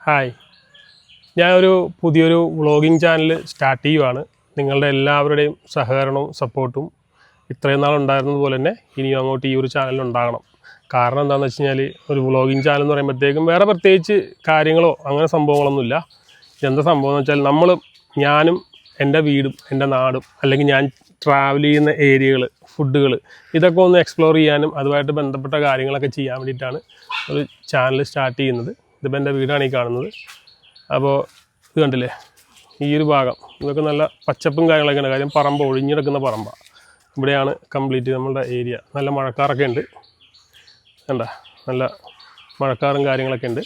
Hi, ഞാനൊരു പുതിയൊരു vlogging channel start ചെയ്യുവാണ്. നിങ്ങളുടെ എല്ലാവരുടെയും സഹകരണവും സപ്പോർട്ടും ഇത്രയും നാൾ ഉണ്ടായിരുന്നതുപോലെ തന്നെ ഇനിയും അങ്ങോട്ട് ഈ ഒരു ചാനലിനുണ്ടാകണം. കാരണം എന്താണെന്ന് വെച്ച് കഴിഞ്ഞാൽ ഒരു വ്ളോഗിങ് ചാനൽ എന്ന് പറയുമ്പോഴത്തേക്കും വേറെ പ്രത്യേകിച്ച് കാര്യങ്ങളോ അങ്ങനെ സംഭവങ്ങളൊന്നുമില്ല. എന്താ സംഭവം എന്ന് വെച്ചാൽ ഞാനും എൻ്റെ വീടും എൻ്റെ നാടും അല്ലെങ്കിൽ ഞാൻ ട്രാവൽ ചെയ്യുന്ന ഏരിയകൾ, ഫുഡുകൾ, ഇതൊക്കെ ഒന്ന് എക്സ്പ്ലോർ ചെയ്യാനും അതുമായിട്ട് ബന്ധപ്പെട്ട കാര്യങ്ങളൊക്കെ ചെയ്യാൻ വേണ്ടിയിട്ടാണ് ഒരു ചാനൽ സ്റ്റാർട്ട് ചെയ്യുന്നത്. ഇതിപ്പോൾ എൻ്റെ വീടാണ് ഈ കാണുന്നത്. അപ്പോൾ ഇത് കണ്ടില്ലേ, ഈ ഒരു ഭാഗം ഇതൊക്കെ നല്ല പച്ചപ്പും കാര്യങ്ങളൊക്കെ ഉണ്ട്. കാര്യം പറമ്പ് ഒഴിഞ്ഞെടുക്കുന്ന പറമ്പാണ്. ഇവിടെയാണ് കംപ്ലീറ്റ് നമ്മളുടെ ഏരിയ. നല്ല മഴക്കാറൊക്കെ ഉണ്ട്, കണ്ട നല്ല മഴക്കാറും കാര്യങ്ങളൊക്കെ ഉണ്ട്.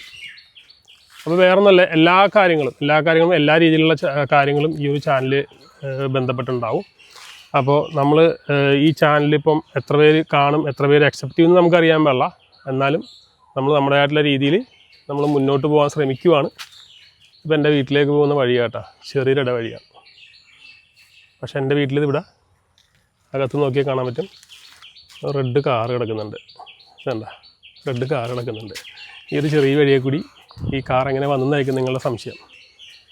അപ്പോൾ വേറെ ഒന്നല്ല, എല്ലാ കാര്യങ്ങളും എല്ലാ രീതിയിലുള്ള കാര്യങ്ങളും ഈ ഒരു ചാനൽ ബന്ധപ്പെട്ടുണ്ടാവും. അപ്പോൾ നമ്മൾ ഈ ചാനലിപ്പം എത്ര പേര് കാണും, എത്ര പേര് അക്സെപ്റ്റ് ചെയ്യുമെന്ന് നമുക്കറിയാൻ പാടില്ല. എന്നാലും നമ്മൾ നമ്മുടേതായിട്ടുള്ള രീതിയിൽ നമ്മൾ മുന്നോട്ട് പോകാൻ ശ്രമിക്കുവാണ്. ഇപ്പം എൻ്റെ വീട്ടിലേക്ക് പോകുന്ന വഴിയാട്ടോ, ചെറിയൊരു ഇടവഴിയാണ്. പക്ഷേ എൻ്റെ വീട്ടിൽ ഇവിടെ അകത്ത് നോക്കിയാൽ കാണാൻ പറ്റും റെഡ് കാറ് കിടക്കുന്നുണ്ട്. വേണ്ട, റെഡ് കാറ് കിടക്കുന്നുണ്ട്. ഈ ഒരു ചെറിയ വഴിയെ കൂടി ഈ കാർ എങ്ങനെ വന്നതായിരിക്കും നിങ്ങളുടെ സംശയം.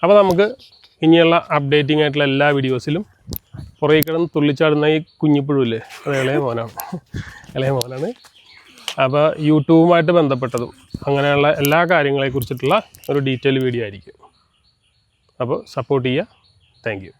അപ്പോൾ നമുക്ക് ഇനിയുള്ള അപ്ഡേറ്റിംഗ് ആയിട്ടുള്ള എല്ലാ വീഡിയോസിലും പുറകെ കിടന്ന് തുള്ളിച്ചാടുന്ന ഈ കുഞ്ഞിപ്പുഴുവില്ലേ, അത് ഇളയ മോനാണ്. അപ്പോൾ യൂട്യൂബുമായിട്ട് ബന്ധപ്പെട്ടതും അങ്ങനെയുള്ള എല്ലാ കാര്യങ്ങളെക്കുറിച്ചിട്ടുള്ള ഒരു ഡീറ്റെയിൽ വീഡിയോ ആയിരിക്കും. അപ്പോൾ സപ്പോർട്ട് ചെയ്യുക. Thank you.